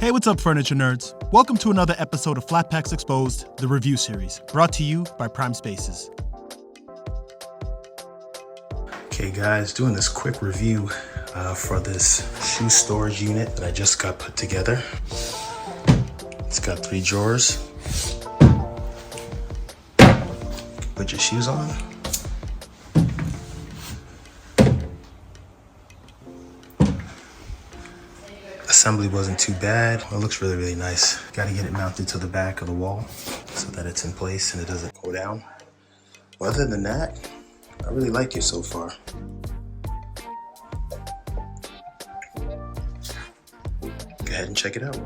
Hey, what's up, furniture nerds? Welcome to another episode of Flat Packs Exposed, the review series, brought to you by Prime Spaces. Okay guys, doing this quick review for this shoe storage unit that I just got put together. It's got 3 drawers. Put your shoes on. Assembly wasn't too bad. It looks really, really nice. Got to get it mounted to the back of the wall so that it's in place and it doesn't go down. But other than that, I really like it so far. Go ahead and check it out.